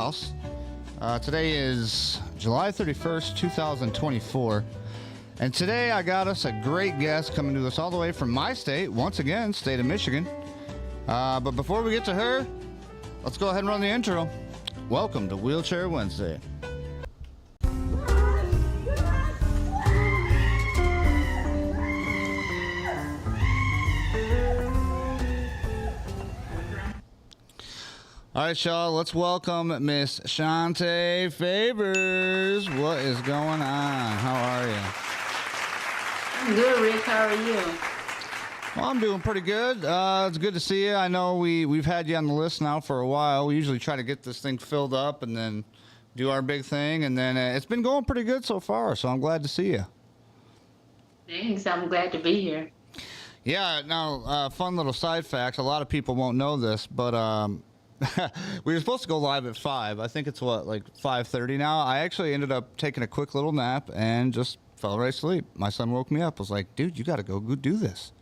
house. Today is July 31st, 2024. And today I got us a great guest coming to us all the way from my state, once again, state of Michigan. But before we get to her, let's go ahead and run the intro. Welcome to Wheelchair Wednesday. All right, y'all, let's welcome Miss Shanta Favors. What is going on? How are you? I'm good, Rick. How are you? Well, I'm doing pretty good. It's good to see you. I know we've had you on the list now for a while. We usually try to get this thing filled up and then do our big thing, and then it's been going pretty good so far, so I'm glad to see you. Thanks. I'm glad to be here. Yeah, now, fun little side fact. A lot of people won't know this, but we were supposed to go live at 5. I think it's, like 5:30 now? I actually ended up taking a quick little nap and just fell right asleep. My son woke me up. Was like, dude, you got to go do this.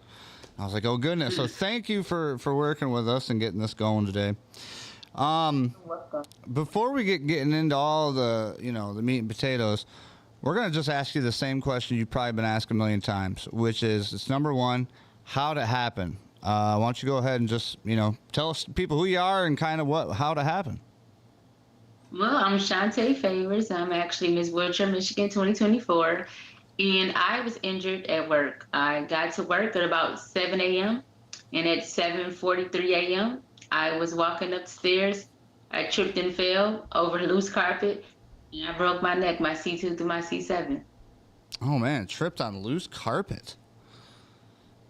I was like, oh, goodness. So thank you for working with us and getting this going today. Before we getting into all the, the meat and potatoes, we're going to just ask you the same question you've probably been asked a million times, which is, it's number one, how'd it happen? Why don't you go ahead and just, tell us people who you are and kind of how it happened. Well, I'm Shanta Favors. I'm actually Miss Wheelchair Michigan 2024, and I was injured at work. I got to work at about 7 a.m., and at 7:43 a.m., I was walking upstairs. I tripped and fell over the loose carpet, and I broke my neck, my C2 through my C7. Oh, man, tripped on loose carpet.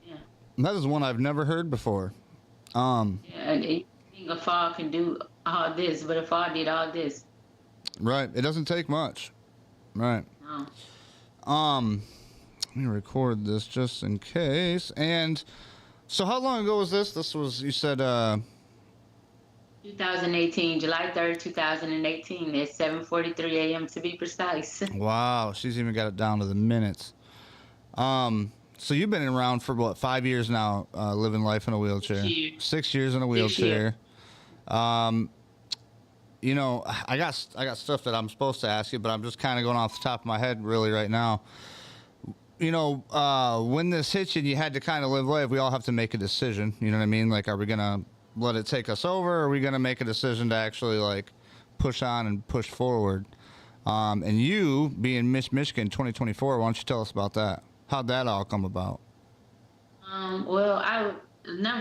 Yeah. That is one I've never heard before. Yeah, and a fall can do all this, but a fall did all this. Right. It doesn't take much. Right. No. Let me record this just in case. And so how long ago was this? This was, you said, 2018, July 3rd, 2018, at 7:43 a.m. to be precise. Wow, she's even got it down to the minutes. So you've been around for what, 5 years now, living life in a wheelchair? 6 years. 6 years in a wheelchair. I got stuff that I'm supposed to ask you, but I'm just kind of going off the top of my head really right now. When this hit you and you had to kind of live life, we all have to make a decision. You know what I mean? Like, are we going to let it take us over, or are we going to make a decision to actually, like, push on and push forward? And you, being Miss Michigan 2024, why don't you tell us about that? How'd that all come about? Well,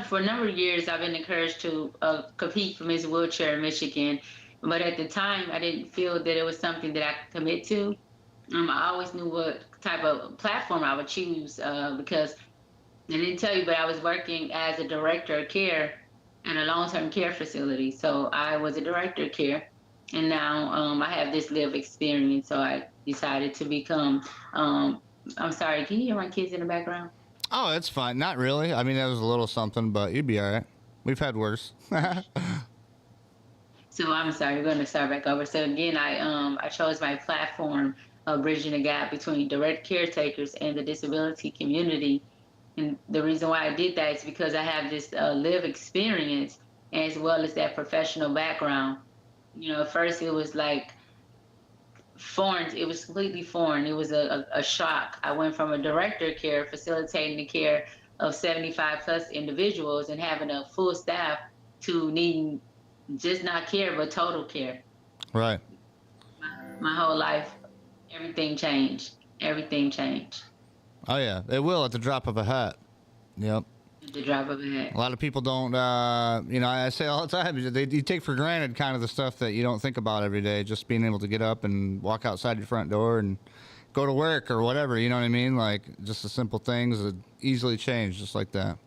for a number of years, I've been encouraged to compete for Miss Wheelchair Michigan, but at the time, I didn't feel that it was something that I could commit to. I always knew what type of platform I would choose because I didn't tell you, but I was working as a director of care in a long-term care facility. So I was a director of care, and now I have this lived experience. So I decided to become. I'm sorry, can you hear my kids in the background? Oh, it's fine. Not really. I mean, that was a little something, but you'd be all right. We've had worse. So I'm sorry, we're going to start back over. So again, I chose my platform of bridging the gap between direct caretakers and the disability community. And the reason why I did that is because I have this lived experience as well as that professional background. At first it was like foreign. It was completely foreign. It was a shock. I went from a director of care, facilitating the care of 75 plus individuals and having a full staff, to needing just not care, but total care. Right. My whole life, everything changed. Everything changed. Oh, yeah. It will at the drop of a hat. Yep. At the drop of a hat. A lot of people don't, I say all the time, you take for granted kind of the stuff that you don't think about every day, just being able to get up and walk outside your front door and go to work or whatever, you know what I mean? Like, just the simple things that easily change just like that.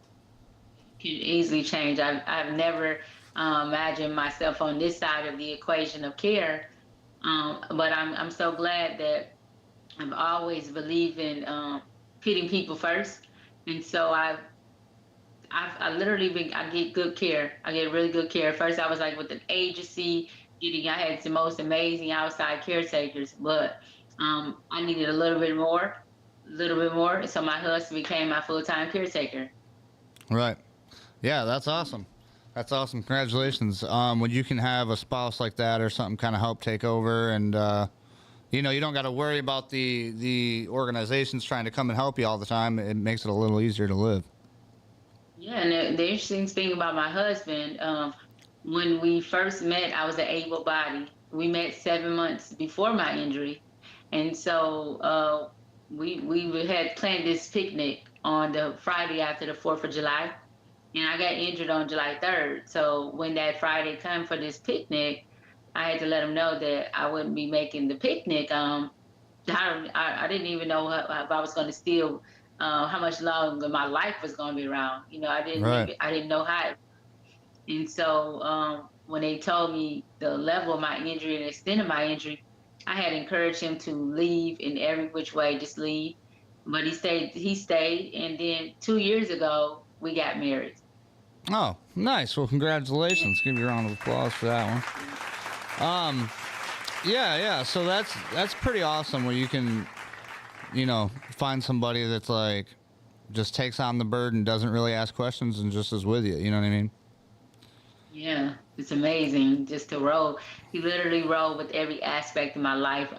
Can easily change. I've never imagined myself on this side of the equation of care, but I'm so glad that I've always believed in putting people first, and so I literally I get good care. I get really good care. First, I was like with an agency, I had the most amazing outside caretakers, but I needed a little bit more. So my husband became my full-time caretaker. Right. Yeah, that's awesome. That's awesome. Congratulations. When you can have a spouse like that or something kind of help take over, and you don't got to worry about the organizations trying to come and help you all the time. It makes it a little easier to live. Yeah, and the interesting thing about my husband, when we first met, I was an able body. We met 7 months before my injury, and so we had planned this picnic on the Friday after the Fourth of July, and I got injured on July 3rd. So when that Friday came for this picnic, I had to let him know that I wouldn't be making the picnic. I didn't even know if I was going to still, how much longer my life was going to be around. Right. I didn't know how. And so when they told me the level of my injury and extent of my injury, I had encouraged him to leave in every which way, just leave. But he stayed. He stayed, and then 2 years ago we got married. Oh, nice. Well, congratulations. Give you a round of applause for that one. Yeah, yeah. So that's pretty awesome. Where you can, find somebody that's like just takes on the burden, doesn't really ask questions, and just is with you. You know what I mean? Yeah, it's amazing just to roll. He literally rolled with every aspect of my life,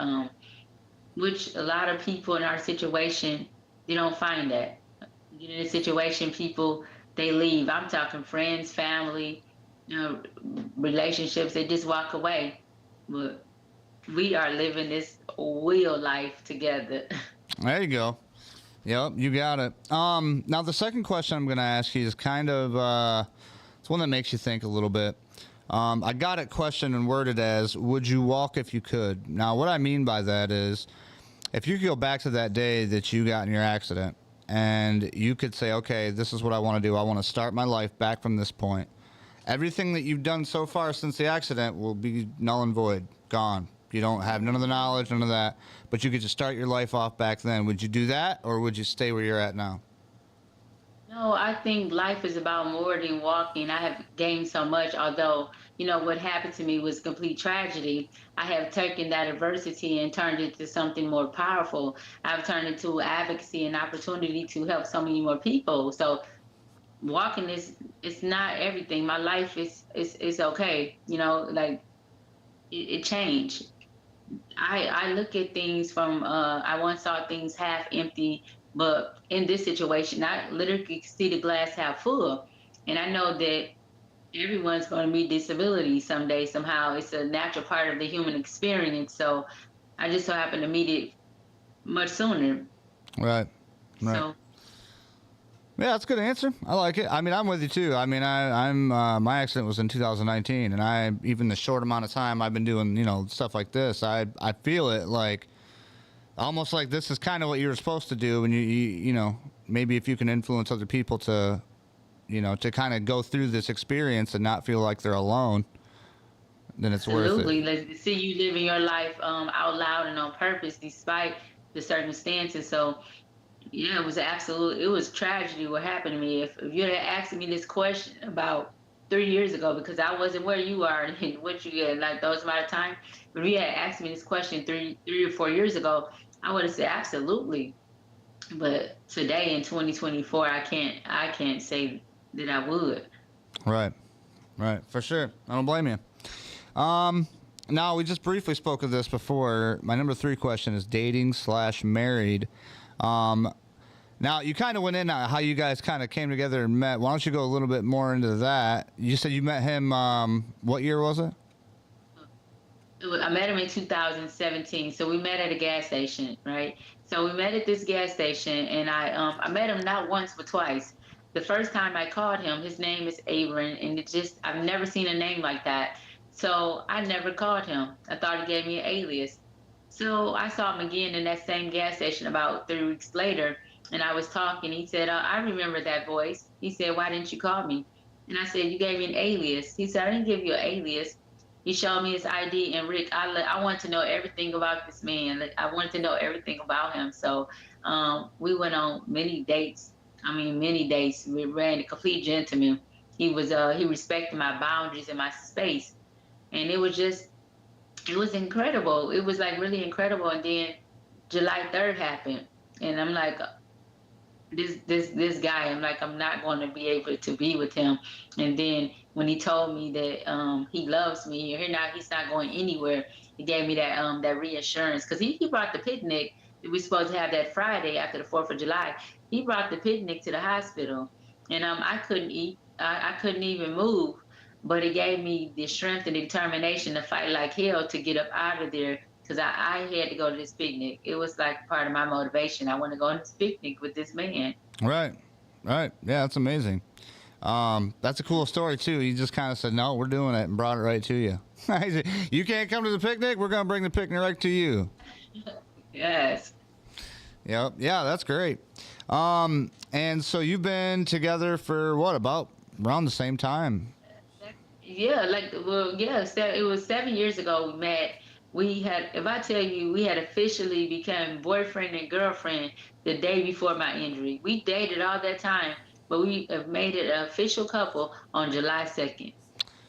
which a lot of people in our situation, they don't find that. You get in a situation, people, they leave. I'm talking friends, family, relationships, they just walk away. But we are living this real life together. There you go. Yep, you got it. Now the second question I'm going to ask you is kind of it's one that makes you think a little bit. I got it questioned and worded as, "Would you walk if you could?" Now, what I mean by that is, if you could go back to that day that you got in your accident, and you could say, "Okay, this is what I want to do. I want to start my life back from this point." Everything that you've done so far since the accident will be null and void, gone. You don't have none of the knowledge, none of that. But you could just start your life off back then. Would you do that, or would you stay where you're at now? No, I think life is about more than walking. I have gained so much, although, what happened to me was complete tragedy. I have taken that adversity and turned it to something more powerful. I've turned it to advocacy and opportunity to help so many more people. So walking is it's not everything. My life is okay. Like it changed. I look at things from I once saw things half empty, but in this situation, I literally see the glass half full, and I know that everyone's going to meet disability someday. Somehow, it's a natural part of the human experience. So I just so happen to meet it much sooner. Right. Right. So Yeah, that's a good answer. I like it. I mean, I'm with you too. I mean, I'm my accident was in 2019, and I even the short amount of time I've been doing, stuff like this, I feel it like almost like this is kind of what you're supposed to do, and maybe if you can influence other people to, to kind of go through this experience and not feel like they're alone, then it's worth it. absolutely, let's see you living your life out loud and on purpose, despite the circumstances. So yeah, it was tragedy what happened to me. If you had asked me this question about 3 years ago, because I wasn't where you are and what you get, like those amount of time, but if you had asked me this question three or 4 years ago, I would have said absolutely. But today in 2024, I can't say that I would. Right. Right. For sure. I don't blame you. Now we just briefly spoke of this before. My number 3 question is dating/married. Now you kind of went in on how you guys kind of came together and met. Why don't you go a little bit more into that? You said you met him. What year was it? I met him in 2017. So we met at a gas station, right? So we met at this gas station, and I met him not once but twice. The first time I called him, his name is Abram, and I've never seen a name like that. So I never called him. I thought he gave me an alias. So I saw him again in that same gas station about 3 weeks later, and I was talking. He said, "I remember that voice." He said, "Why didn't you call me?" And I said, "You gave me an alias." He said, "I didn't give you an alias." He showed me his ID, and Rick, I wanted to know everything about this man. Like, I wanted to know everything about him. So we went on many dates. I mean, many dates. We ran a complete gentleman. He respected my boundaries and my space, and it was incredible. It was like really incredible. And then July 3rd happened, and I'm like, this guy. I'm like, I'm not going to be able to be with him. And then when he told me that he loves me, or he's not going anywhere, he gave me that reassurance, because he brought the picnic that we supposed to have that Friday after the 4th of July. He brought the picnic to the hospital, and I couldn't eat. I couldn't even move. But it gave me the strength and determination to fight like hell to get up out of there, because I had to go to this picnic. It was like part of my motivation. I want to go on this picnic with this man. Right. Right. Yeah, that's amazing. That's a cool story too. He just kind of said, "No, we're doing it," and brought it right to you. He said, "You can't come to the picnic. We're gonna bring the picnic right to you." Yes. Yep. Yeah, that's great. And so you've been together for what, about around the same time? Yeah, like, well, yeah, it was 7 years ago we met. We had, if I tell you, we had officially become boyfriend and girlfriend the day before my injury. We dated all that time, but we have made it an official couple on July 2nd.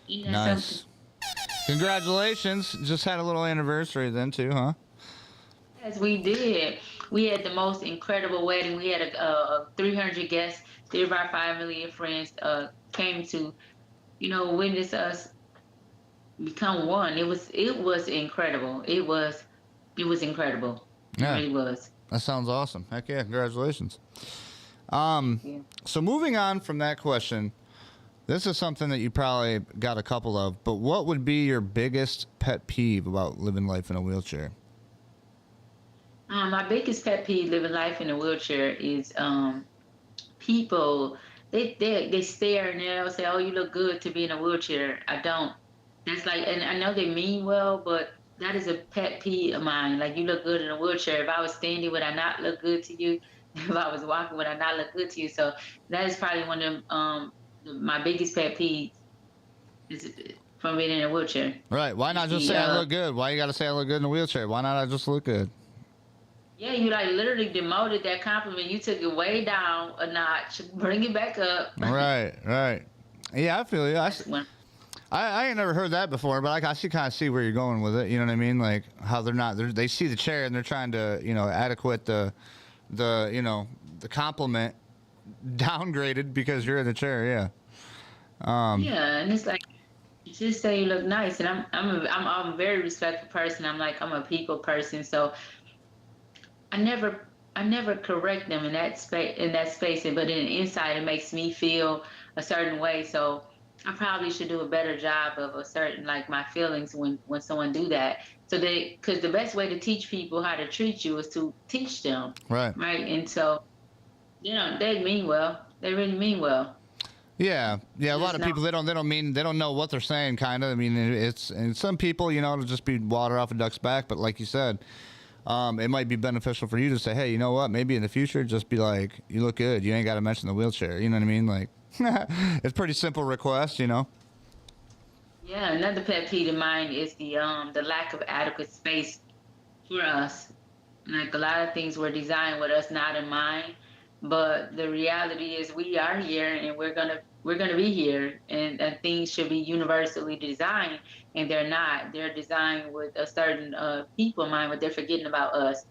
Isn't that something? Nice. Congratulations. Just had a little anniversary then too, huh? Yes, we did. We had the most incredible wedding. We had a 300 guests. 3 of our 5 million friends came to, witness us become one. It was incredible. It was incredible. It Yeah. really was. That sounds awesome. Heck yeah, congratulations. Yeah. So moving on from that question, this is something that you probably got a couple of, but what would be your biggest pet peeve about living life in a wheelchair? My biggest pet peeve living life in a wheelchair is people. They stare and they'll say, "Oh, you look good to be in a wheelchair." I don't. That's like, and I know they mean well, but that is a pet peeve of mine. Like, you look good in a wheelchair. If I was standing, would I not look good to you? If I was walking, would I not look good to you? So that is probably one of my biggest pet peeves, is from being in a wheelchair. Right. Why not just say I look good? Why you got to say I look good in a wheelchair? Why not I just look good? Yeah, you like literally demoted that compliment. You took it way down a notch. Bring it back up. Right. Right. Yeah, I feel you. That's when- I ain't never heard that before, but I see kind of see where you're going with it. You know what I mean? Like how they see the chair and they're trying to adequate the compliment downgraded because you're in the chair. Yeah. Yeah, and it's like, just say you look nice, and I'm a very respectful person. I'm a people person, so I never correct them in that space, but in the inside it makes me feel a certain way. So I probably should do a better job of asserting like my feelings when someone do that. So because the best way to teach people how to treat you is to teach them, Right. right? And so they mean well. They really mean well. Yeah, yeah. A lot Just of not. people they don't know what they're saying. Kind of. I mean, and some people it'll just be water off a duck's back. But like you said, it might be beneficial for you to say, hey, you know what? Maybe in the future, just be like, you look good. You ain't got to mention the wheelchair. You know what I mean? Like, it's pretty simple request. Yeah, another pet peeve of mine is the lack of adequate space for us. Like, a lot of things were designed with us not in mind, but the reality is we are here and we're gonna be here, and things should be universally designed, and they're not. They're designed with a certain people in mind, but they're forgetting about us,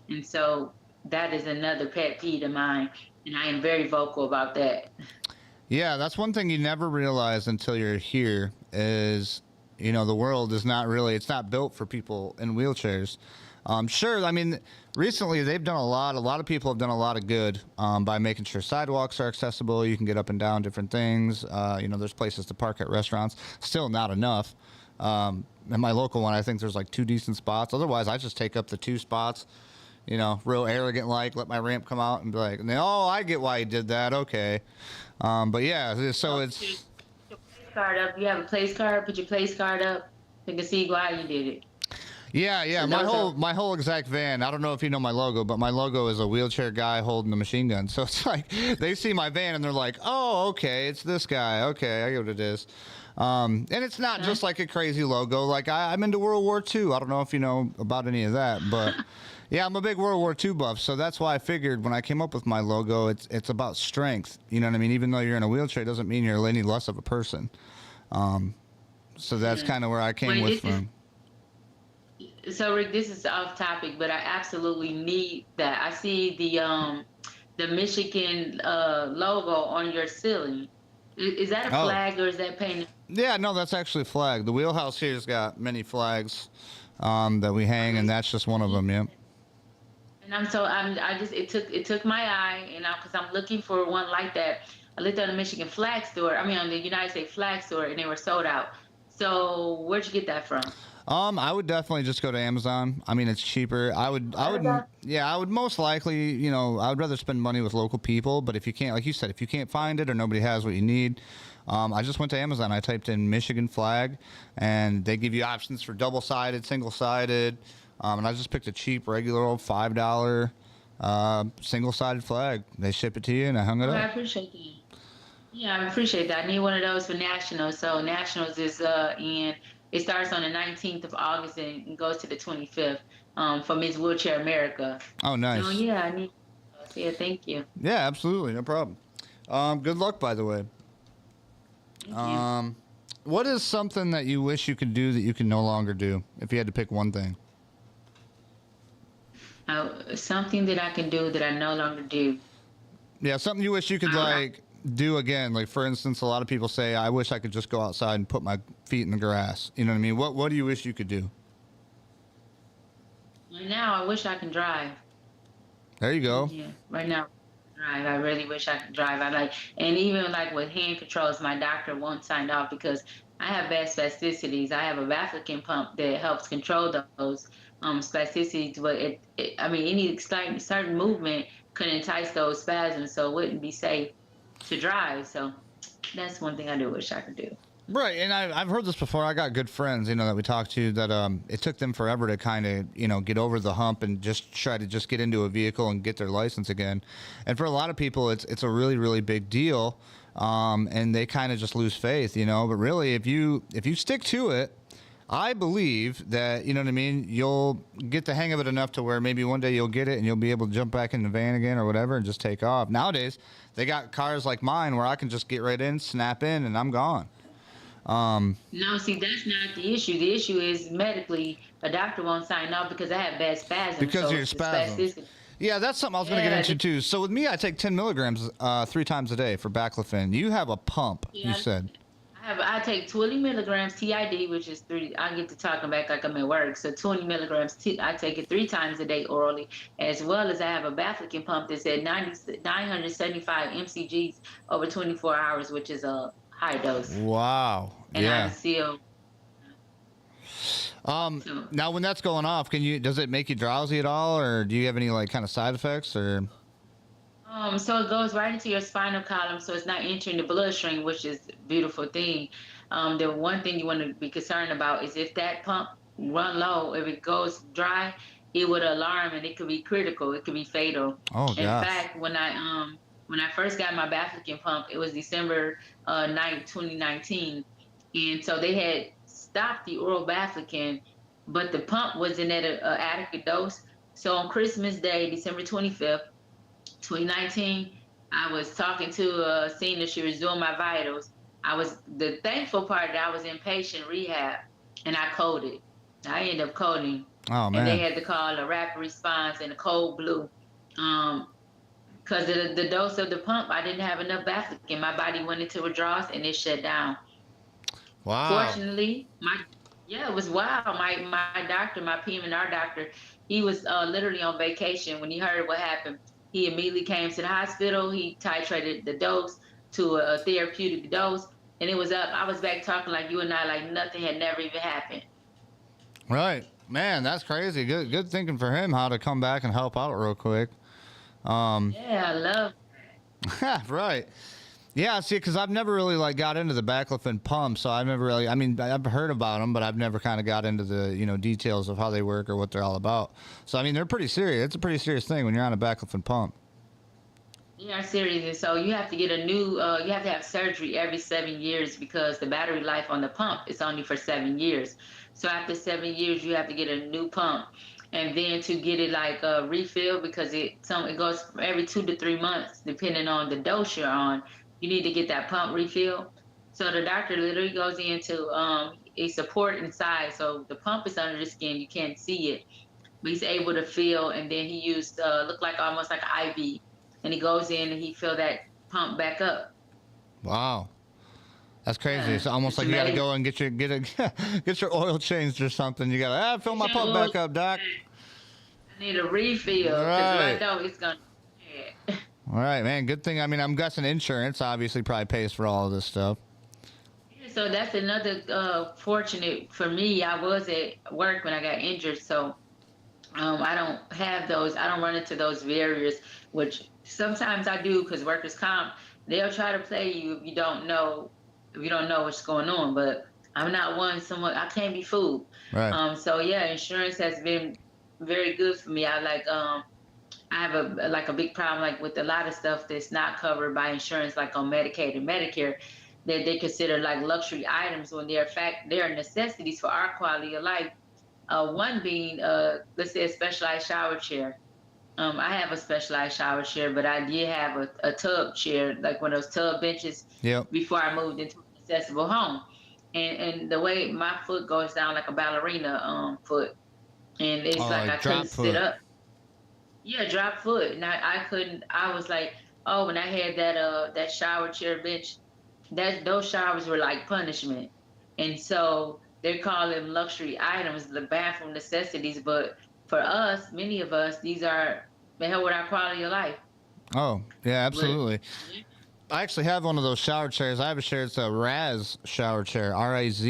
and so that is another pet peeve of mine, and I am very vocal about that. Yeah, that's one thing you never realize until you're here is, the world is not really, it's not built for people in wheelchairs. Sure, I mean, recently they've done a lot of people have done a lot of good by making sure sidewalks are accessible. You can get up and down different things. There's places to park at restaurants. Still not enough. In my local one, I think there's like 2 decent spots. Otherwise, I just take up the 2 spots, real arrogant like, let my ramp come out and be like, oh, I get why you did that. Okay. But yeah, so it's. Put your place card up. You have a place card. Put your place card up. They can see why you did it. Yeah. So My whole exact van. I don't know if you know my logo, but my logo is a wheelchair guy holding a machine gun. So it's like they see my van and they're like, "Oh, okay, it's this guy. Okay, I get what it is." And it's not just like a crazy logo. Like I'm into World War II. I don't know if you know about any of that, but yeah, I'm a big World War II buff. So that's why I figured when I came up with my logo, it's about strength. You know what I mean? Even though you're in a wheelchair, doesn't mean you're any less of a person. So that's kind of where I came with from. So, Rick, this is off topic, but I absolutely need that. I see the Michigan logo on your ceiling. Is that a Oh, flag or is that painted? yeah, no, that's actually a flag. The wheelhouse here's got many flags that we hang, and Okay. that's just one of them. Yep. And I just it took my eye, and because I'm looking for one like that. I looked at the Michigan flag store. I mean, on the United States flag store, and they were sold out. So where'd you get that from? I would definitely just go to Amazon. I mean, it's cheaper. Amazon. Yeah, I would most likely, I would rather spend money with local people. But if you can't, like you said, if you can't find it or nobody has what you need, I just went to Amazon. I typed in Michigan flag, and they give you options for double-sided, single-sided, and I just picked a cheap, regular old $5 single-sided flag. They ship it to you, and I hung it Oh, I up. appreciate that. Yeah, I appreciate that. I need one of those for nationals. So nationals is in it starts on the 19th of August and goes to the 25th for Miss Wheelchair America. Oh, So nice. yeah, I need those. Yeah, thank you. Yeah, absolutely, no problem. Good luck, by the way. Thank you. Um, what is something that you wish you could do that you can no longer do if you had to pick one thing? Something that I can do that I no longer do. Yeah, something you wish you could I, like do again. Like for instance, a lot of people say, "I wish I could just go outside and put my feet in the grass." You know what I mean? What do you wish you could do? right now, I wish I can drive. There you go. Yeah, right now, drive. I really wish I could drive. And even like with hand controls, my doctor won't sign off because I have bad spasticities. I have a Vaflican pump that helps control those spasticities, but I mean, any certain movement could entice those spasms, so it wouldn't be safe to drive. So that's one thing I do wish I could do. Right, and I've heard this before. I got good friends, that we talked to that it took them forever to kind of get over the hump and just try to just get into a vehicle and get their license again. And for a lot of people, it's a really really big deal, and they kind of just lose faith, But really, if you stick to it, I believe that what I mean. You'll get the hang of it enough to where maybe one day you'll get it and you'll be able to jump back in the van again or whatever and just take off. Nowadays, they got cars like mine where I can just get right in, snap in, and I'm gone. No, see, that's not the issue. The issue is medically, a doctor won't sign off because I have bad spasms. Because of So your it's the spasms. spasticity. Yeah, that's something I was going to get Yeah, into too. So with me, I take 10 milligrams 3 times a day for baclofen. You have a pump, you yeah. said. I take 20 milligrams TID, which is three. I get to talking back like I'm at work. So 20 milligrams. I take it 3 times a day orally, as well as I have a Baflican pump that's at 975 mcgs over 24 hours, which is a high dose. Wow. And I'm Yeah. still so. Now when that's going off, does it make you drowsy at all, or do you have any like kind of side effects, or? So it goes right into your spinal column, so it's not entering the bloodstream, which is a beautiful thing. The one thing you want to be concerned about is if that pump run low, if it goes dry, it would alarm and it could be critical. It could be fatal. Oh In gosh. fact, when I first got my Baflican pump, it was December 9th, 2019, and so they had stopped the oral Baflican, but the pump wasn't at an adequate dose. So on Christmas Day, December 25th. 2019, I was talking to a senior. She was doing my vitals. I was the thankful part that I was in patient rehab, and I coded. I ended up coding, Oh and they man. had to call a rapid response and a code blue. Because of the dose of the pump, I didn't have enough Baflican. My body went into withdrawals and it shut down. Wow. Fortunately, yeah, it was wild. My doctor, my PM&R doctor, he was literally on vacation when he heard what happened. He immediately came to the hospital. He titrated the dose to a therapeutic dose, and it was up. I was back talking like you and I, like nothing had never even happened. Right. Man, that's crazy. Good thinking for him how to come back and help out real quick. Um, Yeah, I love. right. Yeah, see, because I've never really like got into the baclofen pump, so I've never really. I mean, I've heard about them, but I've never kind of got into the details of how they work or what they're all about. So I mean, they're pretty serious. It's a pretty serious thing when you're on a baclofen pump. They are serious, and so you have to get a new. You have to have surgery every 7 years because the battery life on the pump is only for 7 years. So after 7 years, you have to get a new pump, and then to get it like refilled because it goes every 2 to 3 months depending on the dose you're on. You need to get that pump refilled. So the doctor literally goes into a support inside. So the pump is under the skin, you can't see it, but he's able to feel. And then he used looked like almost like an IV, and he goes in and he fill that pump back up. Wow. That's crazy. It's almost It's like you got to amazing. go and get your oil changed or something. You got to fill my pump back up, doc. I need a refill because if I don't, it's gonna. Yeah. All right, man. Good thing. I mean, I'm guessing insurance obviously probably pays for all of this stuff. So that's another fortunate for me. I was at work when I got injured, so I don't have those. I don't run into those barriers, which sometimes I do because workers' comp, they'll try to play you if you don't know what's going on. But I'm not someone I can't be fooled. Right. So yeah, insurance has been very good for me. I have a big problem like with a lot of stuff that's not covered by insurance, like on Medicaid and Medicare, that they consider like luxury items when they're in fact they're necessities for our quality of life. One being, let's say, a specialized shower chair. I have a specialized shower chair, but I did have a tub chair, like one of those tub benches, Yep. before I moved into an accessible home. And the way my foot goes down like a ballerina foot, and it's Oh, like I like drop couldn't sit foot. up. Yeah, drop foot, and I couldn't. I was like, oh, when I had that shower chair bench, those showers were like punishment, and so they call them luxury items, the bathroom necessities. But for us, many of us, they help with our quality of life. Oh, yeah, But absolutely. I actually have one of those shower chairs. I have a chair. It's a Raz shower chair, RAZ.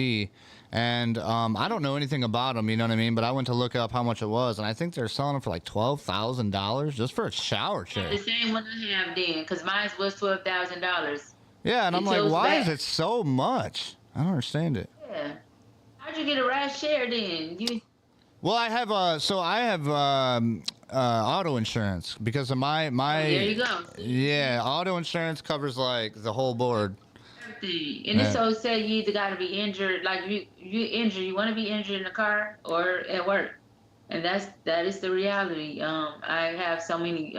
And I don't know anything about them, you know what I mean? But I went to look up how much it was, and I think they're selling them for like $12,000 just for a shower chair. the same one I have then, because mine was $12,000. Yeah, and I'm It like, tilts why is back. it so much? I don't understand it. Yeah. How'd you get a rash chair then? Well, I have auto insurance because of There you go. yeah, auto insurance covers like the whole board. Everything. And it's so say you either got to be injured, like you injured, you want to be injured in the car or at work, and that is the reality. I have so many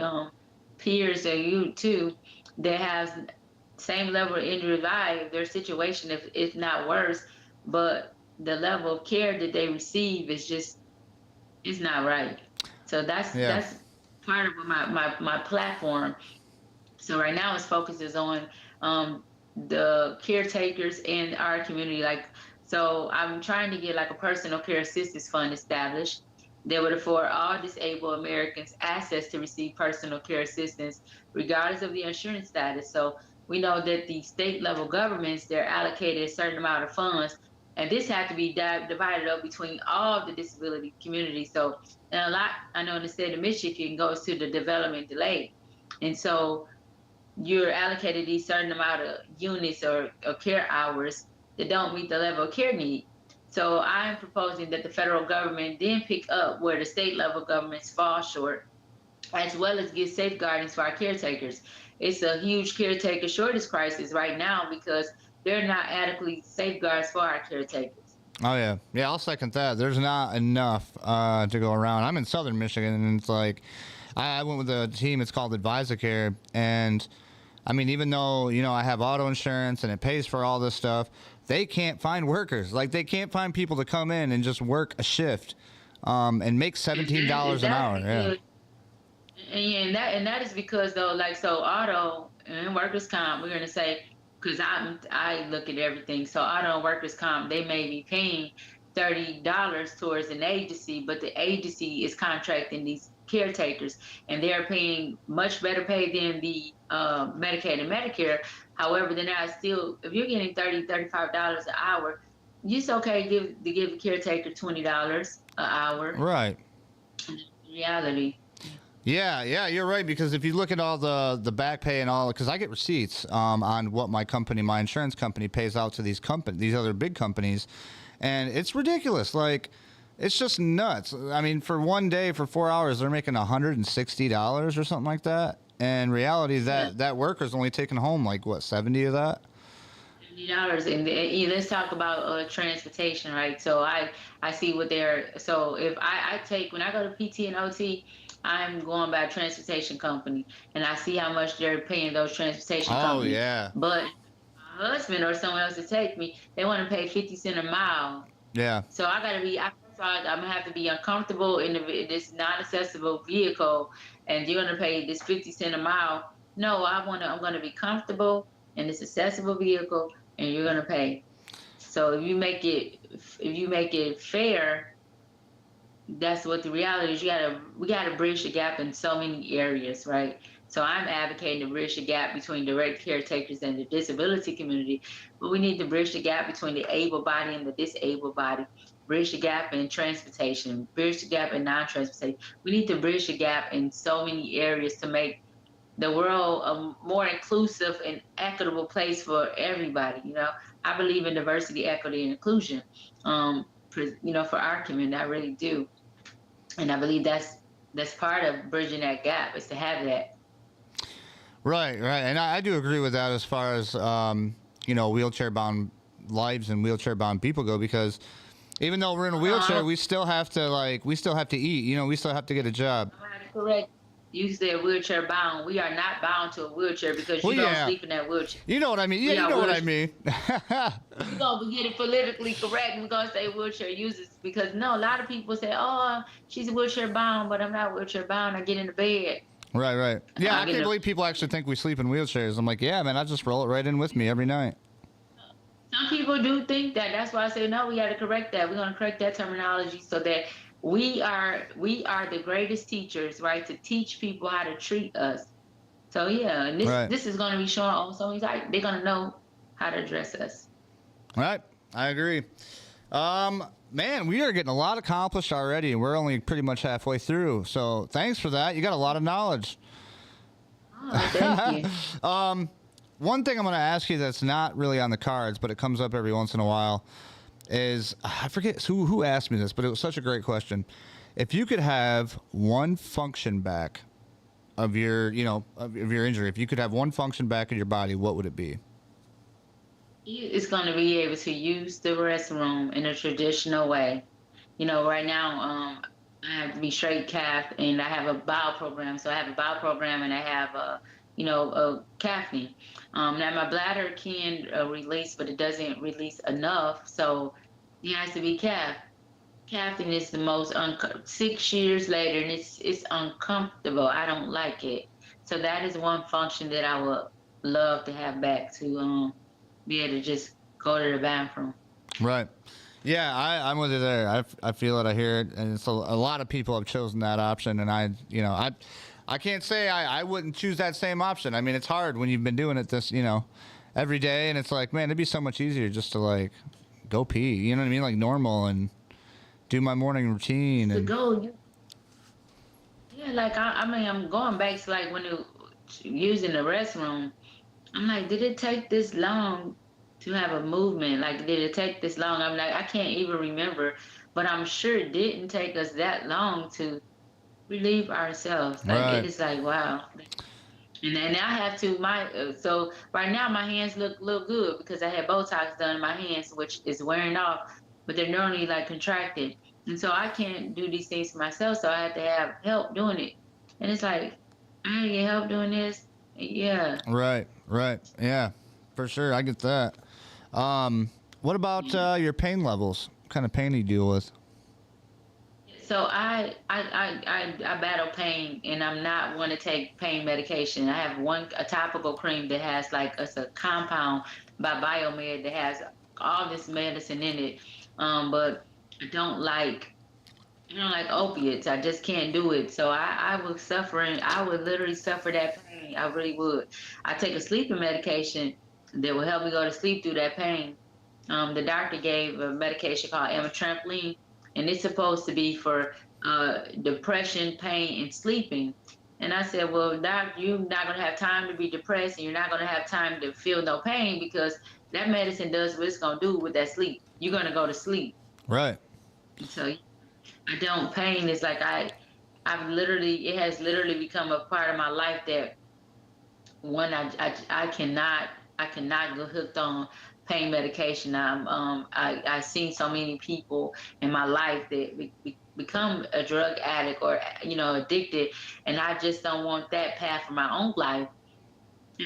peers and you too that have same level of injury life. Their situation, if not worse, but the level of care that they receive is just it's not right. So Yeah. that's part of what my platform. So right now its focus is on the caretakers in our community. Like, so I'm trying to get like a personal care assistance fund established that would afford all disabled Americans access to receive personal care assistance, regardless of the insurance status. So we know that the state level governments, they're allocated a certain amount of funds, and this had to be divided up between all the disability community. So, and a lot, I know in the state of Michigan goes to the development delay. And so you're allocated these certain amount of units or care hours that don't meet the level of care need. So I'm proposing that the federal government then pick up where the state level governments fall short, as well as give safeguardings for our caretakers. It's a huge caretaker shortage crisis right now because there are not adequately safeguards for our caretakers. Oh yeah, yeah. I'll second that. There's not enough to go around. I'm in Southern Michigan, and it's like I went with a team. It's called AdvisaCare, and I mean, even though I have auto insurance and it pays for all this stuff, they can't find workers. Like they can't find people to come in and just work a shift and make $17 an hour. Yeah. And that is because though, like, so auto and workers comp, we're gonna say, because I look at everything. So auto and workers comp, they may be paying $30 towards an agency, but the agency is contracting these caretakers, and they're paying much better pay than the Medicaid and Medicare. However, they're not still. If you're getting $35 an hour, it's okay to give a caretaker $20 an hour. Right. Reality. Yeah, yeah, you're right. Because if you look at all the back pay and all, because I get receipts on what my insurance company pays out to these other big companies, and it's ridiculous. Like, it's just nuts. I mean, for one day, for 4 hours, they're making $160 or something like that. And in reality, that worker's only taking home like what, 70 of that. $70, and let's talk about transportation, right? So I see what they're. So if I take when I go to PT and OT. I'm going by a transportation company, and I see how much they're paying those transportation companies. Oh yeah. But my husband or someone else to take me, they want to pay 50 cents a mile. Yeah. So I So I'm gonna have to be uncomfortable in this non-accessible vehicle, and you're gonna pay this 50 cents a mile. No, I'm gonna be comfortable in this accessible vehicle, and you're gonna pay. So if you make it fair, that's what the reality is. We gotta bridge the gap in so many areas, right? So I'm advocating to bridge the gap between direct caretakers and the disability community, but we need to bridge the gap between the able body and the disabled body, bridge the gap in transportation, bridge the gap in non-transportation. We need to bridge the gap in so many areas to make the world a more inclusive and equitable place for everybody. I believe in diversity, equity, and inclusion. For our community, I really do, and I believe that's part of bridging that gap is to have that. Right, right, and I do agree with that as far as wheelchair bound lives and wheelchair bound people go, because even though we're in a wheelchair, we still have to eat. We still have to get a job. I'm gonna correct. You said wheelchair bound. We are not bound to a wheelchair because Well, you don't yeah. sleep in that wheelchair. You know what I mean? Yeah, you know what I mean. We're gonna get it politically correct. We're gonna say wheelchair users because no, a lot of people say, "Oh, she's wheelchair bound," but I'm not wheelchair bound. I get in the bed. Right, right. Yeah, I can't believe people actually think we sleep in wheelchairs. I'm like, yeah, man, I just roll it right in with me every night. Some people do think that. That's why I say no. We got to correct that. We're gonna correct that terminology so that we are the greatest teachers, right? To teach people how to treat us. So yeah, and this is gonna be shown on so many sites. They're gonna know how to address us. Right, I agree. Man, we are getting a lot accomplished already, and we're only pretty much halfway through. So thanks for that. You got a lot of knowledge. Oh, thank you. One thing I'm going to ask you that's not really on the cards, but it comes up every once in a while, is I forget who asked me this, but it was such a great question. If you could have one function back of your injury, if you could have one function back in your body, what would it be? It's going to be able to use the restroom in a traditional way. Right now, I have to be straight calf, and I have a bowel program. So I have a bowel program, and I have a caffeine. Now my bladder can release, but it doesn't release enough. So it has to be calf. Caffeine is the most 6 years later, and it's uncomfortable. I don't like it. So that is one function that I would love to have back to be able to just go to the bathroom. Right. Yeah, I'm with you there. I feel it. I hear it, and it's a lot of people have chosen that option, and I can't say I wouldn't choose that same option. I mean, it's hard when you've been doing it every day, and it's like, man, it'd be so much easier just to like go pee. You know what I mean? Like normal and do my morning routine. To go, yeah, like I mean, I'm going back to like when using the restroom. I'm like, did it take this long to have a movement? Like, did it take this long? I'm like, I can't even remember, but I'm sure it didn't take us that long to relieve ourselves. Like, Right. It is like, wow. And then I have to, so right now my hands look good because I had Botox done in my hands, which is wearing off, but they're normally like contracted. And so I can't do these things for myself, so I have to have help doing it. And it's like, I get help doing this. Yeah. Right. Yeah, for sure. I get that. What about your pain levels? What kind of pain do you deal with? So I battle pain, and I'm not one to take pain medication. I have a topical cream that has it's a compound by Biomed that has all this medicine in it. But I don't like opiates. I just can't do it. So I would suffer, and I would literally suffer that pain. I really would. I take a sleeping medication that will help me go to sleep through that pain. The doctor gave a medication called amitriptyline, and it's supposed to be for depression, pain, and sleeping. And I said, well, doc, you're not going to have time to be depressed, and you're not going to have time to feel no pain because that medicine does what it's going to do with that sleep. You're going to go to sleep. Right. So pain is like it has literally become a part of my life that I cannot go hooked on pain medication. I've seen so many people in my life that become a drug addict or addicted, and I just don't want that path for my own life,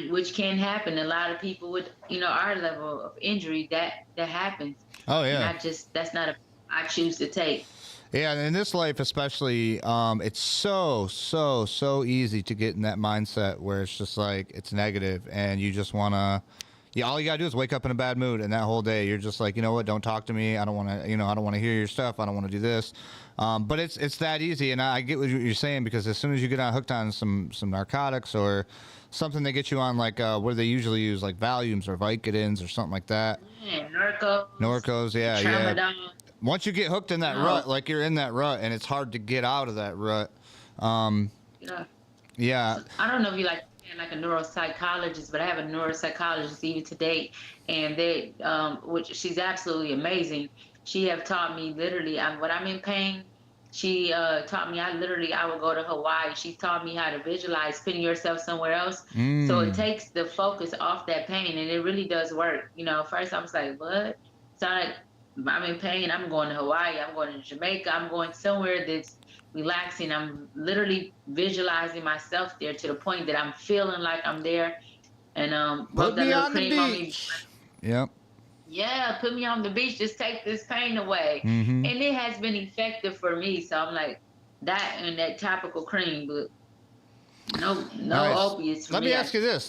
which can happen. A lot of people with our level of injury that happens. Oh yeah. And that's not I choose to take. Yeah, and in this life especially, it's so easy to get in that mindset where it's just like it's negative, and you just want to. Yeah, all you gotta do is wake up in a bad mood, and that whole day you're just like, you know what? Don't talk to me. I don't want to. I don't want to hear your stuff. I don't want to do this. But it's that easy, and I get what you're saying, because as soon as you get hooked on some narcotics or something that gets you on, like where they usually use like Valiums or Vicodins or something like that. Yeah, Norcos, Norcos, yeah. Tramadol. Once you get hooked in that rut, like you're in that rut, and it's hard to get out of that rut. Yeah. Yeah. I don't know if you like a neuropsychologist, but I have a neuropsychologist even to date, and they, which she's absolutely amazing. She have taught me literally, when I'm in pain, she taught me, I would go to Hawaii. She taught me how to visualize putting yourself somewhere else. So it takes the focus off that pain, and it really does work. First I was like, what? So I'm in pain, I'm going to Hawaii, I'm going to Jamaica, I'm going somewhere that's relaxing. I'm literally visualizing myself there to the point that I'm feeling like I'm there. And put me on the cream beach. Yep. Yeah, put me on the beach. Just take this pain away. Mm-hmm. And it has been effective for me. So I'm like, that and that topical cream, but no Nice. opiates for Let me ask you this.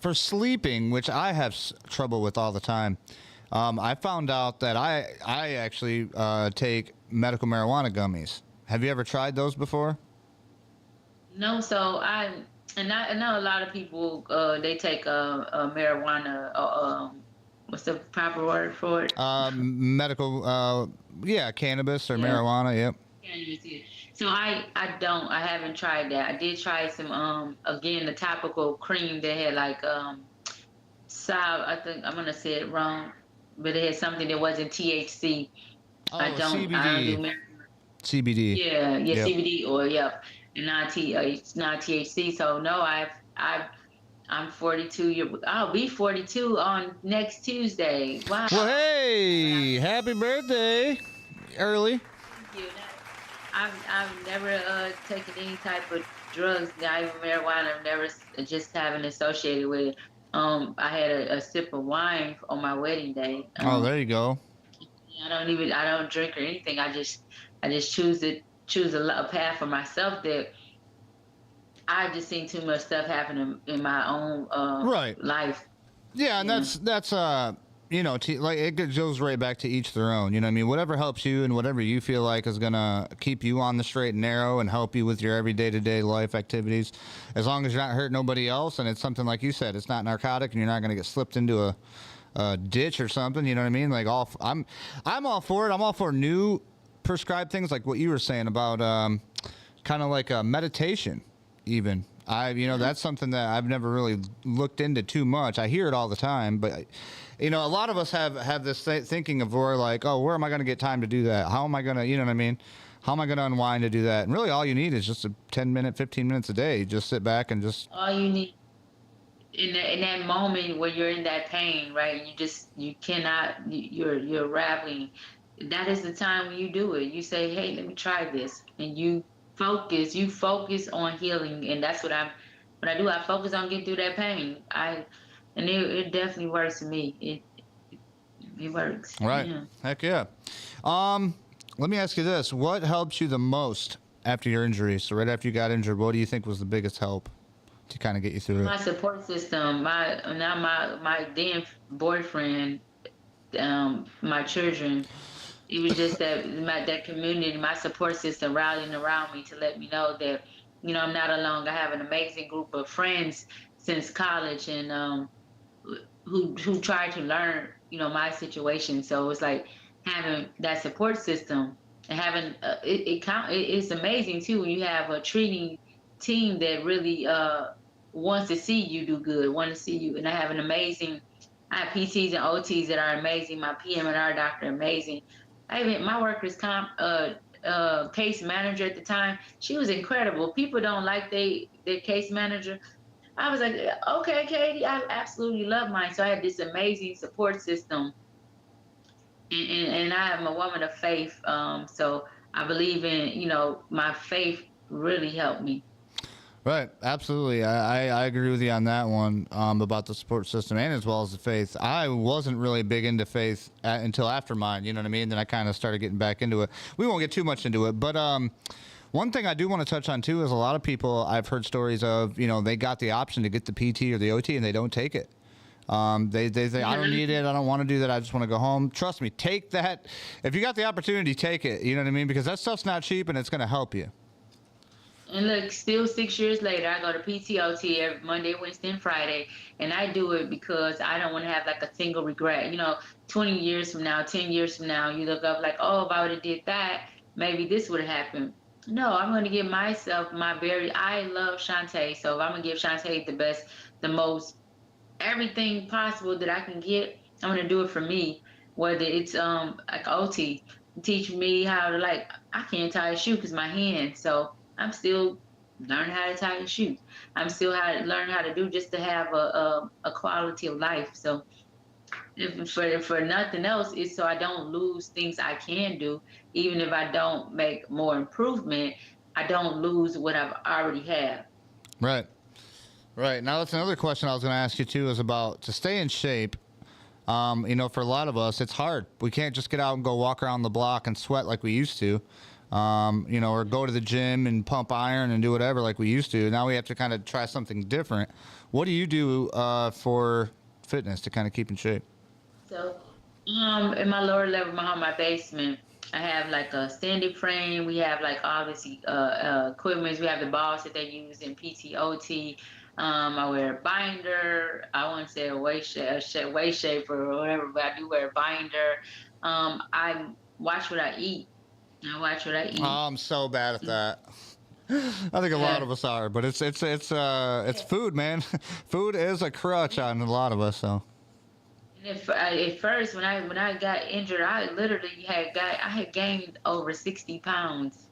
For sleeping, which I have trouble with all the time, I found out that I actually take medical marijuana gummies. Have you ever tried those before? No, so I know a lot of people they take marijuana. What's the proper word for it? Medical, yeah, cannabis or marijuana. Yep. Cannabis, yeah. So I haven't tried that. I did try some again the topical cream that had like I think I'm gonna say it wrong, but it had something that wasn't THC. Oh, I don't do marijuana. CBD. Yeah, Yep. CBD or and not it's not THC. So no, I'm 42 I'll be 42 on next Tuesday. Wow. Well, hey, happy birthday, early. Thank you. I've never taken any type of drugs, not even marijuana. I've never just haven't associated with it. I had a sip of wine on my wedding day. Oh, there you go. I don't drink or anything. I just choose a path for myself that I just seen too much stuff happen in my own life. Yeah, and that's like it goes right back to each their own. You know what I mean? Whatever helps you and whatever you feel like is gonna keep you on the straight and narrow and help you with your everyday to day life activities, as long as you're not hurting nobody else, and it's something like you said, it's not narcotic, and you're not gonna get slipped into a ditch or something. You know what I mean? Like I'm all for it. I'm all for new prescribed things like what you were saying about kind of like meditation. Even that's something that I've never really looked into too much. I hear it all the time, but a lot of us have this thinking of where like, oh, where am I going to get time to do that? How am I going to, you know what I mean? How am I going to unwind to do that? And really all you need is just a 10-minute, 15 minutes a day. Just sit back and just. All you need in that moment where you're in that pain, right? You're rattling. That is the time when you do it. You say, hey, let me try this. And you focus on healing. And that's what I do. I focus on getting through that pain. It definitely works for me. It works. Right. Yeah. Heck yeah. Let me ask you this. What helped you the most after your injury? So right after you got injured, what do you think was the biggest help to kind of get you through it? My support system, my then boyfriend, my children. It was just that community, my support system rallying around me to let me know that, I'm not alone. I have an amazing group of friends since college, and who try to learn, my situation. So it's like having that support system and having it's amazing too when you have a treating team that really wants to see you do good, want to see you. And I have PTs and OTs that are amazing. My PM&R doctor, amazing. My workers' comp case manager at the time, she was incredible. People don't like their case manager. I was like, okay, Katie, I absolutely love mine. So I had this amazing support system. And I am a woman of faith. So I believe in, my faith really helped me. Right, absolutely. I agree with you on that one, about the support system and as well as the faith. I wasn't really big into faith until after mine, you know what I mean? Then I kind of started getting back into it. We won't get too much into it, but one thing I do want to touch on too is a lot of people I've heard stories of, they got the option to get the PT or the OT and they don't take it. They say, I don't need it. I don't want to do that. I just want to go home. Trust me, take that. If you got the opportunity, take it. You know what I mean? Because that stuff's not cheap and it's going to help you. And look, still 6 years later, I go to PTOT every Monday, Wednesday, and Friday, and I do it because I don't want to have like a single regret. 20 years from now, 10 years from now, you look up like, oh, if I would have did that, maybe this would have happened. No, I'm going to give myself I love Shanta, so if I'm going to give Shanta the best, the most, everything possible that I can get, I'm going to do it for me. Whether it's like OT, teach me how to, like, I can't tie a shoe because my hand, so I'm still learning how to tie a shoe. I'm still learning how to do just to have a quality of life. So for nothing else, it's so I don't lose things I can do. Even if I don't make more improvement, I don't lose what I've already have. Right. Right. Now that's another question I was going to ask you too, is about to stay in shape. For a lot of us, it's hard. We can't just get out and go walk around the block and sweat like we used to. Or go to the gym and pump iron and do whatever like we used to. Now we have to kind of try something different. What do you do for fitness to kind of keep in shape? So, in my lower level, my basement, I have like a standing frame. We have like all this equipment. We have the balls that they use in PTOT. I wear a binder. I won't say a waist shaper or whatever, but I do wear a binder. I watch what I eat. I watch what I eat. Oh, I'm so bad at that. I think a lot of us are, but it's food, man. Food is a crutch on a lot of us. So. And at first, when I got injured, I literally had gained over 60 pounds.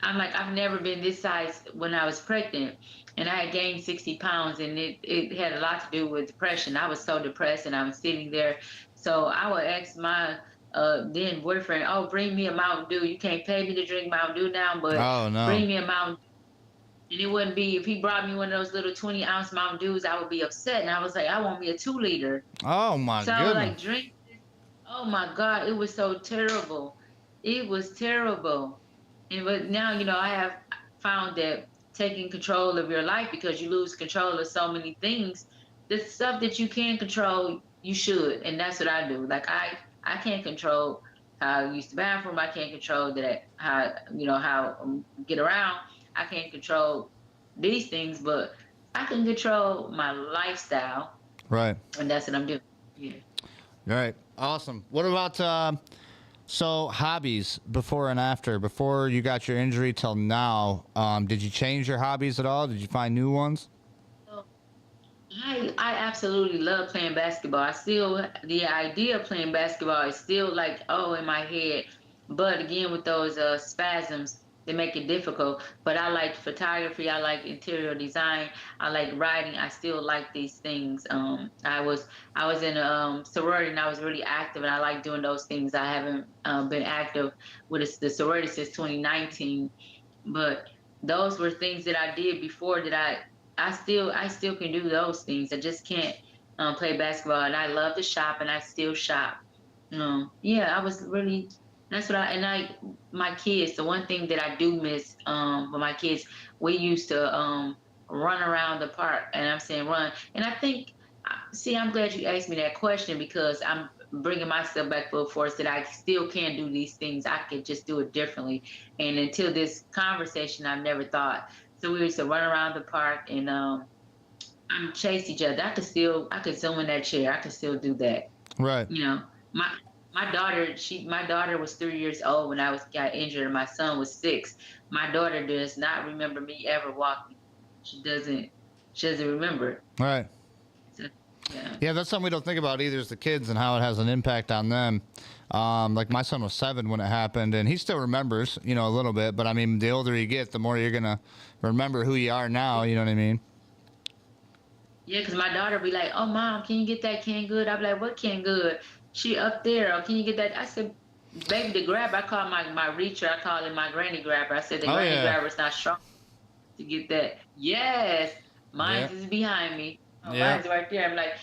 I'm like, I've never been this size when I was pregnant, and I had gained 60 pounds, and it had a lot to do with depression. I was so depressed, and I was sitting there. So I would ask my then boyfriend, oh, bring me a Mountain Dew. You can't pay me to drink Mountain Dew now, but bring me a Mountain Dew. And it wouldn't be, if he brought me one of those little 20-ounce Mountain Dews, I would be upset. And I was like, I want me a 2-liter. Oh, my goodness. So I would like drink this. Oh, my God. It was so terrible. It was terrible. But now, I have found that taking control of your life, because you lose control of so many things, the stuff that you can control, you should. And that's what I do. Like, I can't control how I use the bathroom. I can't control how get around. I can't control these things, but I can control my lifestyle. Right. And that's what I'm doing. Yeah. Right. Awesome. What about hobbies before and after? Before you got your injury till now, did you change your hobbies at all? Did you find new ones? I absolutely love playing basketball. The idea of playing basketball is still like, in my head. But again, with those spasms, they make it difficult. But I like photography. I like interior design. I like writing. I still like these things. I was in a sorority, and I was really active, and I like doing those things. I haven't been active with the sorority since 2019. But those were things that I did before that I still can do those things. I just can't play basketball, and I love to shop, and I still shop. I was really, that's what my kids, the one thing that I do miss with my kids, we used to run around the park, and I'm saying run. And I think, I'm glad you asked me that question, because I'm bringing myself back full force that I still can do these things. I could just do it differently. And until this conversation, I've never thought. So we used to run around the park and chase each other. I could zoom in that chair. I could still do that. Right. My daughter was 3 years old when I got injured, and my son was 6. My daughter does not remember me ever walking. She doesn't remember. Right. So, yeah, that's something we don't think about either, is the kids and how it has an impact on them. Like my son was 7 when it happened, and he still remembers, a little bit. But I mean, the older you get, the more you're gonna remember who you are now. You know what I mean? Yeah, because my daughter be like, "Oh, Mom, can you get that canned good?" I be like, "What canned good?" She up there. "Oh, can you get that?" I said, "Baby, the grab." I call my reacher. I call it my granny grabber. I said the granny grabber is not strong. to get that. Yes, Yeah. mine's is behind me. Oh, Yeah. mine's right there. I'm like,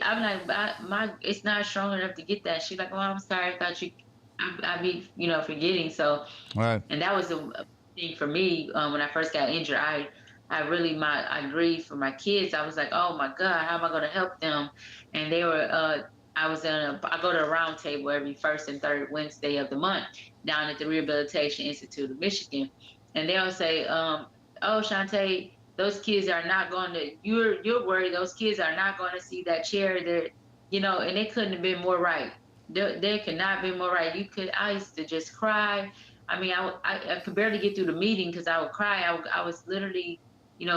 I'm like, it's not strong enough to get that. She's like, oh, I'm sorry. I thought you, I be, forgetting. So, Right. and that was a thing for me when I first got injured. I grieved for my kids. I was like, oh my God, how am I going to help them? And they were, I go to a round table every first and third Wednesday of the month down at the Rehabilitation Institute of Michigan. And they'll say, oh, Shantae, those kids are not going to, you're worried those kids are not going to see that chair there, and they couldn't have been more right. They could not be more right. I used to just cry. I mean, I could barely get through the meeting because I would cry. I was literally,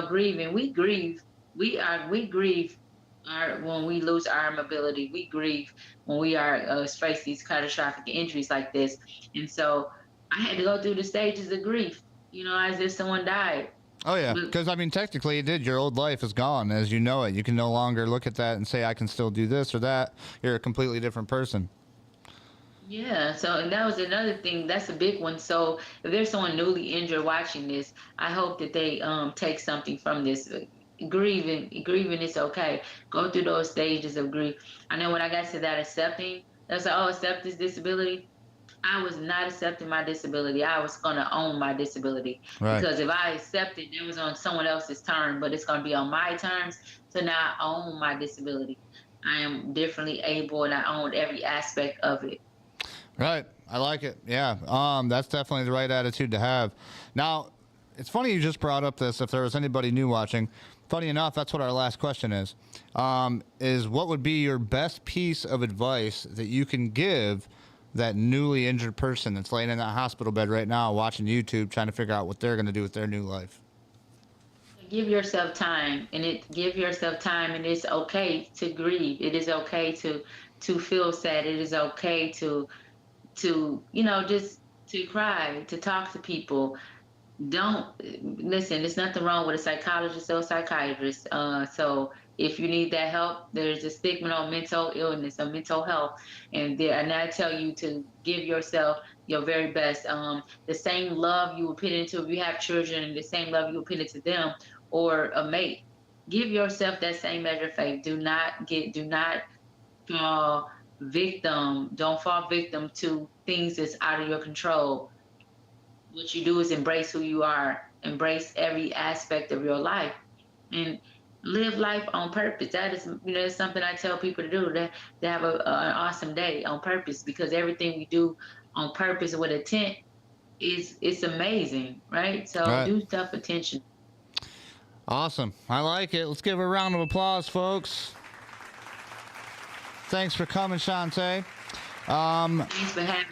grieving. We grieve when we lose our mobility. We grieve when we are face these catastrophic injuries like this. And so I had to go through the stages of grief, as if someone died. Oh yeah, But because I mean, technically, it did. Your old life is gone, as you know it. You can no longer look at that and say, "I can still do this or that." You're a completely different person. yeah, so and that was another thing. That's a big one. So if there's someone newly injured watching this, I hope that they take something from this. Grieving is okay. Go through those stages of grief. I know when I got to that accepting, that's like, oh, accept this disability. I was not accepting my disability. I was gonna own my disability Right. because if I accepted, it was on someone else's turn, but it's gonna be on my terms. So now I own my disability. I am differently able, and I own every aspect of it. Right. I like it. Yeah. That's definitely the right attitude to have. Now, it's funny you just brought up this. If there was anybody new watching, funny enough, that's what our last question is. Is what would be your best piece of advice that you can give that newly injured person that's laying in that hospital bed right now, watching YouTube, trying to figure out what they're going to do with their new life? Give yourself time, and it's okay to grieve. It is okay to feel sad. It is okay to just to cry, to talk to people. Don't listen. There's nothing wrong with a psychologist or psychiatrist. So if you need that help, there's a stigma on mental illness or mental health, and I tell you to give yourself your very best. The same love you would put into if you have children, and the same love you would put into them or a mate. Give yourself that same measure of faith. Do not fall victim. Don't fall victim to things that's out of your control. What you do is embrace who you are, embrace every aspect of your life, and live life on purpose. That is, that's something I tell people to do. To have an awesome day on purpose, because everything we do on purpose with intent it's amazing, right? So Right. do stuff attention. Awesome. I like it. Let's give her a round of applause, folks. Thanks for coming, Shantae. Thanks for having.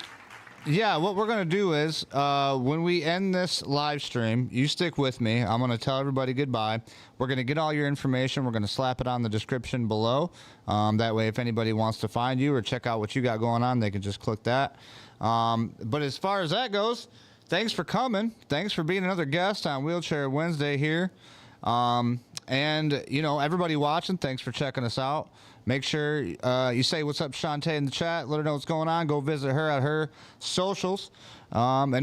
Yeah, what we're going to do is when we end this live stream, you stick with me. I'm going to tell everybody goodbye. We're going to get all your information. We're going to slap it on the description below. That way, if anybody wants to find you or check out what you got going on, they can just click that. But as far as that goes, thanks for coming. Thanks for being another guest on Wheelchair Wednesday here. And, everybody watching, thanks for checking us out. Make sure you say what's up, Shantae, in the chat. Let her know what's going on. Go visit her at her socials. And